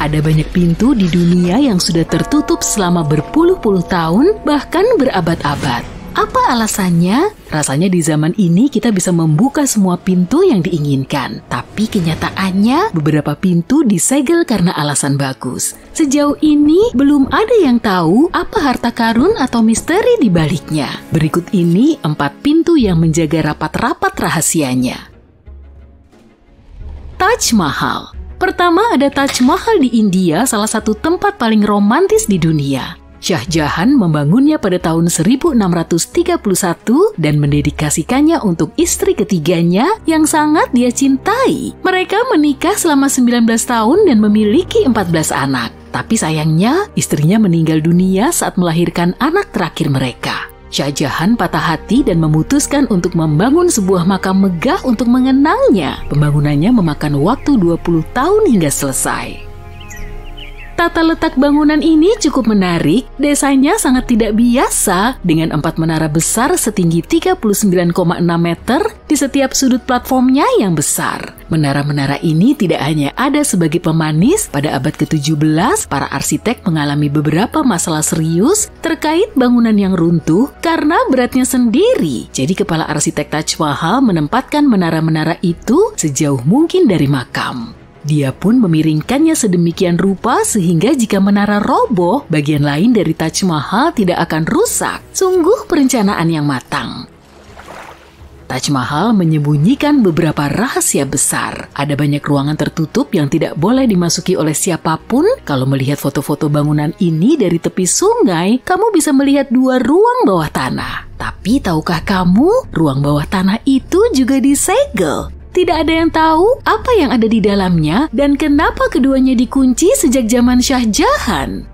Ada banyak pintu di dunia yang sudah tertutup selama berpuluh-puluh tahun, bahkan berabad-abad. Apa alasannya? Rasanya di zaman ini kita bisa membuka semua pintu yang diinginkan. Tapi kenyataannya beberapa pintu disegel karena alasan bagus. Sejauh ini belum ada yang tahu apa harta karun atau misteri di baliknya. Berikut ini 4 pintu yang menjaga rapat-rapat rahasianya. Taj Mahal. Pertama ada Taj Mahal di India, salah satu tempat paling romantis di dunia. Shah Jahan membangunnya pada tahun 1631 dan mendedikasikannya untuk istri ketiganya yang sangat dia cintai. Mereka menikah selama 19 tahun dan memiliki 14 anak. Tapi sayangnya, istrinya meninggal dunia saat melahirkan anak terakhir mereka. Shah Jahan patah hati dan memutuskan untuk membangun sebuah makam megah untuk mengenangnya. Pembangunannya memakan waktu 20 tahun hingga selesai. Tata letak bangunan ini cukup menarik, desainnya sangat tidak biasa dengan 4 menara besar setinggi 39,6 meter di setiap sudut platformnya yang besar. Menara-menara ini tidak hanya ada sebagai pemanis, pada abad ke-17 para arsitek mengalami beberapa masalah serius terkait bangunan yang runtuh karena beratnya sendiri. Jadi kepala arsitek Taj Mahal menempatkan menara-menara itu sejauh mungkin dari makam. Dia pun memiringkannya sedemikian rupa sehingga jika menara roboh, bagian lain dari Taj Mahal tidak akan rusak. Sungguh perencanaan yang matang. Taj Mahal menyembunyikan beberapa rahasia besar. Ada banyak ruangan tertutup yang tidak boleh dimasuki oleh siapapun. Kalau melihat foto-foto bangunan ini dari tepi sungai, kamu bisa melihat 2 ruang bawah tanah. Tapi tahukah kamu, ruang bawah tanah itu juga disegel. Tidak ada yang tahu apa yang ada di dalamnya dan kenapa keduanya dikunci sejak zaman Shah Jahan.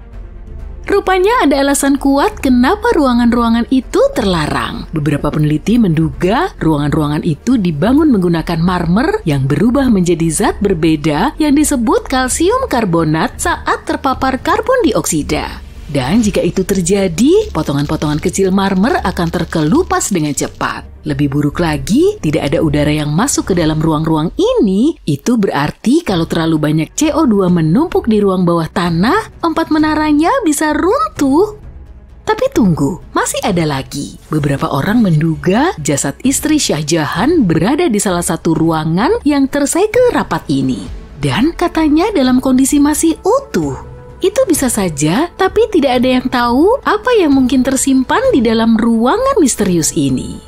Rupanya ada alasan kuat kenapa ruangan-ruangan itu terlarang. Beberapa peneliti menduga ruangan-ruangan itu dibangun menggunakan marmer yang berubah menjadi zat berbeda yang disebut kalsium karbonat saat terpapar karbon dioksida. Dan jika itu terjadi, potongan-potongan kecil marmer akan terkelupas dengan cepat. Lebih buruk lagi, tidak ada udara yang masuk ke dalam ruang-ruang ini. Itu berarti kalau terlalu banyak CO2 menumpuk di ruang bawah tanah, 4 menaranya bisa runtuh. Tapi tunggu, masih ada lagi. Beberapa orang menduga jasad istri Shah Jahan berada di salah satu ruangan yang tersegel rapat ini. Dan katanya dalam kondisi masih utuh. Itu bisa saja, tapi tidak ada yang tahu apa yang mungkin tersimpan di dalam ruangan misterius ini.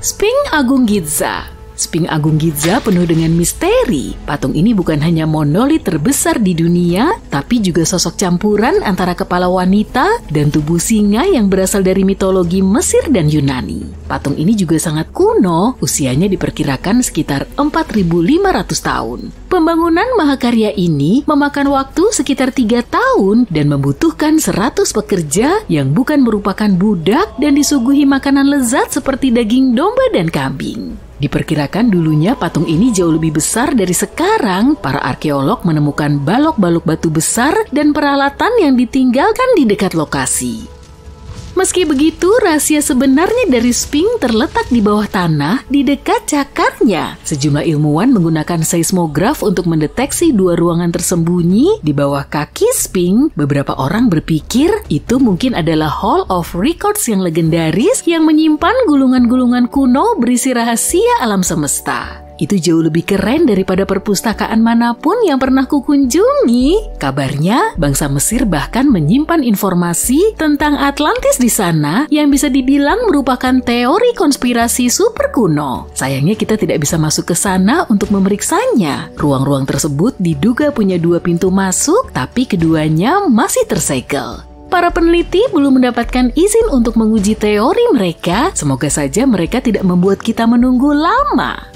Sphinx Agung Giza. Sphinx Agung Giza penuh dengan misteri. Patung ini bukan hanya monolit terbesar di dunia, tapi juga sosok campuran antara kepala wanita dan tubuh singa yang berasal dari mitologi Mesir dan Yunani. Patung ini juga sangat kuno, usianya diperkirakan sekitar 4.500 tahun. Pembangunan mahakarya ini memakan waktu sekitar 3 tahun dan membutuhkan 100 pekerja yang bukan merupakan budak dan disuguhi makanan lezat seperti daging domba dan kambing. Diperkirakan dulunya patung ini jauh lebih besar dari sekarang. Para arkeolog menemukan balok-balok batu besar dan peralatan yang ditinggalkan di dekat lokasi. Meski begitu, rahasia sebenarnya dari Sphinx terletak di bawah tanah di dekat cakarnya. Sejumlah ilmuwan menggunakan seismograf untuk mendeteksi 2 ruangan tersembunyi di bawah kaki Sphinx. Beberapa orang berpikir itu mungkin adalah Hall of Records yang legendaris yang menyimpan gulungan-gulungan kuno berisi rahasia alam semesta. Itu jauh lebih keren daripada perpustakaan manapun yang pernah kukunjungi. Kabarnya, bangsa Mesir bahkan menyimpan informasi tentang Atlantis di sana yang bisa dibilang merupakan teori konspirasi super kuno. Sayangnya kita tidak bisa masuk ke sana untuk memeriksanya. Ruang-ruang tersebut diduga punya 2 pintu masuk, tapi keduanya masih tersegel. Para peneliti belum mendapatkan izin untuk menguji teori mereka. Semoga saja mereka tidak membuat kita menunggu lama.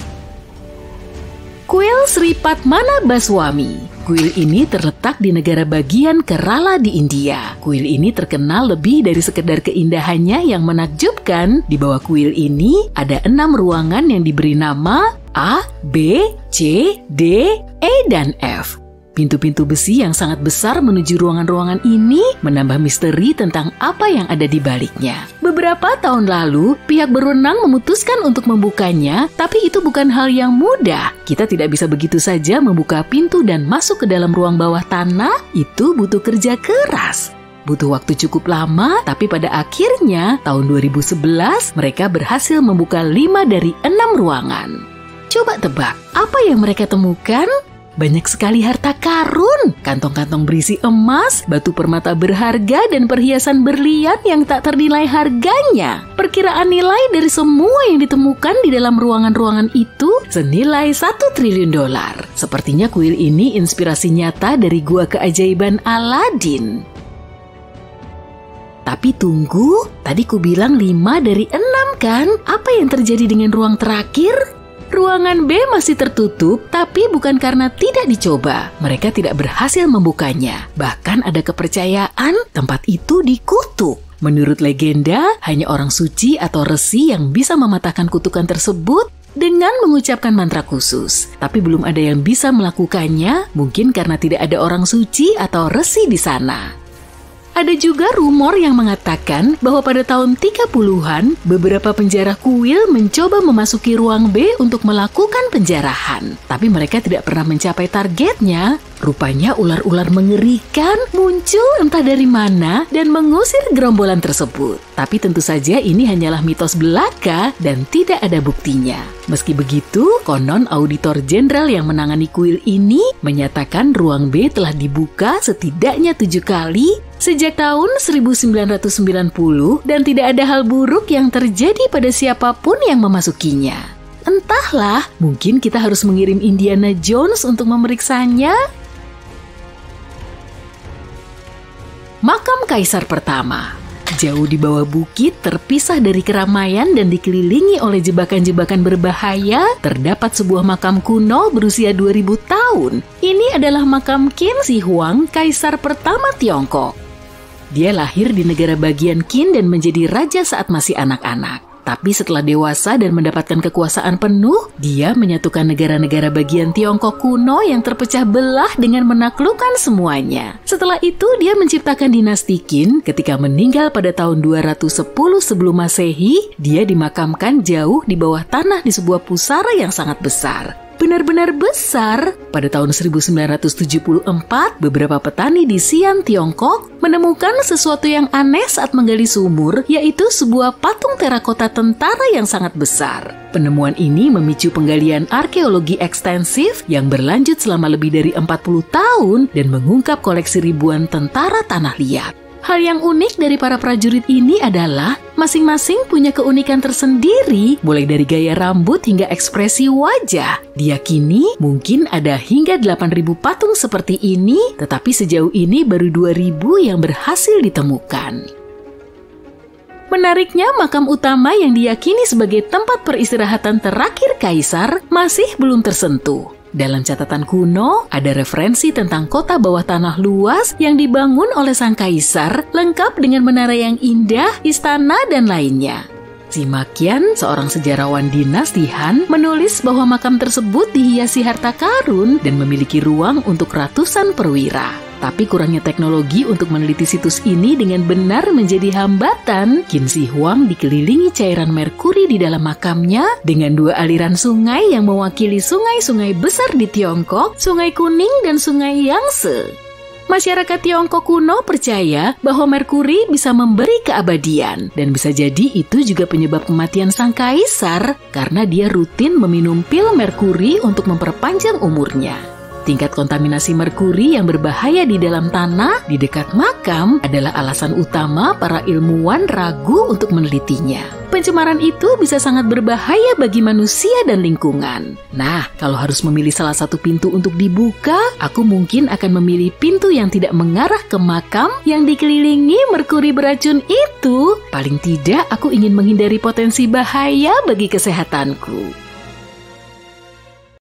Kuil Sri Padmana Baswami. Kuil ini terletak di negara bagian Kerala di India. Kuil ini terkenal lebih dari sekedar keindahannya yang menakjubkan. Di bawah kuil ini ada 6 ruangan yang diberi nama A, B, C, D, E, dan F. Pintu-pintu besi yang sangat besar menuju ruangan-ruangan ini menambah misteri tentang apa yang ada di baliknya. Beberapa tahun lalu, pihak berwenang memutuskan untuk membukanya, tapi itu bukan hal yang mudah. Kita tidak bisa begitu saja membuka pintu dan masuk ke dalam ruang bawah tanah, itu butuh kerja keras. Butuh waktu cukup lama, tapi pada akhirnya, tahun 2011, mereka berhasil membuka 5 dari 6 ruangan. Coba tebak, apa yang mereka temukan? Banyak sekali harta karun, kantong-kantong berisi emas, batu permata berharga, dan perhiasan berlian yang tak ternilai harganya. Perkiraan nilai dari semua yang ditemukan di dalam ruangan-ruangan itu senilai $1 triliun. Sepertinya kuil ini inspirasi nyata dari gua keajaiban Aladin. Tapi tunggu, tadi ku bilang 5 dari 6 kan? Apa yang terjadi dengan ruang terakhir? Ruangan B masih tertutup, tapi bukan karena tidak dicoba. Mereka tidak berhasil membukanya. Bahkan ada kepercayaan tempat itu dikutuk. Menurut legenda, hanya orang suci atau resi yang bisa mematahkan kutukan tersebut dengan mengucapkan mantra khusus. Tapi belum ada yang bisa melakukannya, mungkin karena tidak ada orang suci atau resi di sana. Ada juga rumor yang mengatakan bahwa pada tahun 30-an, beberapa penjara kuil mencoba memasuki ruang B untuk melakukan penjarahan. Tapi mereka tidak pernah mencapai targetnya. Rupanya ular-ular mengerikan muncul entah dari mana dan mengusir gerombolan tersebut. Tapi tentu saja ini hanyalah mitos belaka dan tidak ada buktinya. Meski begitu, konon auditor jenderal yang menangani kuil ini menyatakan ruang B telah dibuka setidaknya 7 kali sejak tahun 1990 dan tidak ada hal buruk yang terjadi pada siapapun yang memasukinya. Entahlah, mungkin kita harus mengirim Indiana Jones untuk memeriksanya. Makam Kaisar pertama. Jauh di bawah bukit, terpisah dari keramaian dan dikelilingi oleh jebakan-jebakan berbahaya, terdapat sebuah makam kuno berusia 2000 tahun. Ini adalah makam Qin Shi Huang, Kaisar pertama Tiongkok. Dia lahir di negara bagian Qin dan menjadi raja saat masih anak-anak. Tapi setelah dewasa dan mendapatkan kekuasaan penuh, dia menyatukan negara-negara bagian Tiongkok kuno yang terpecah belah dengan menaklukkan semuanya. Setelah itu, dia menciptakan dinasti Qin. Ketika meninggal pada tahun 210 sebelum Masehi, dia dimakamkan jauh di bawah tanah di sebuah pusara yang sangat besar. Benar-benar besar. Pada tahun 1974, beberapa petani di Xi'an, Tiongkok menemukan sesuatu yang aneh saat menggali sumur, yaitu sebuah patung terakota tentara yang sangat besar. Penemuan ini memicu penggalian arkeologi ekstensif yang berlanjut selama lebih dari 40 tahun dan mengungkap koleksi ribuan tentara tanah liat. Hal yang unik dari para prajurit ini adalah masing-masing punya keunikan tersendiri, mulai dari gaya rambut hingga ekspresi wajah. Diyakini mungkin ada hingga 8.000 patung seperti ini, tetapi sejauh ini baru 2.000 yang berhasil ditemukan. Menariknya, makam utama yang diyakini sebagai tempat peristirahatan terakhir kaisar masih belum tersentuh. Dalam catatan kuno, ada referensi tentang kota bawah tanah luas yang dibangun oleh sang kaisar, lengkap dengan menara yang indah, istana, dan lainnya. Sima Qian, seorang sejarawan dinasti Han, menulis bahwa makam tersebut dihiasi harta karun dan memiliki ruang untuk ratusan perwira. Tapi kurangnya teknologi untuk meneliti situs ini dengan benar menjadi hambatan. Qin Shi Huang dikelilingi cairan merkuri di dalam makamnya dengan 2 aliran sungai yang mewakili sungai-sungai besar di Tiongkok, Sungai Kuning dan Sungai Yangtze. Masyarakat Tiongkok kuno percaya bahwa merkuri bisa memberi keabadian dan bisa jadi itu juga penyebab kematian sang kaisar karena dia rutin meminum pil merkuri untuk memperpanjang umurnya. Tingkat kontaminasi merkuri yang berbahaya di dalam tanah di dekat makam adalah alasan utama para ilmuwan ragu untuk menelitinya. Pencemaran itu bisa sangat berbahaya bagi manusia dan lingkungan. Nah, kalau harus memilih salah satu pintu untuk dibuka, aku mungkin akan memilih pintu yang tidak mengarah ke makam yang dikelilingi merkuri beracun itu. Paling tidak, aku ingin menghindari potensi bahaya bagi kesehatanku.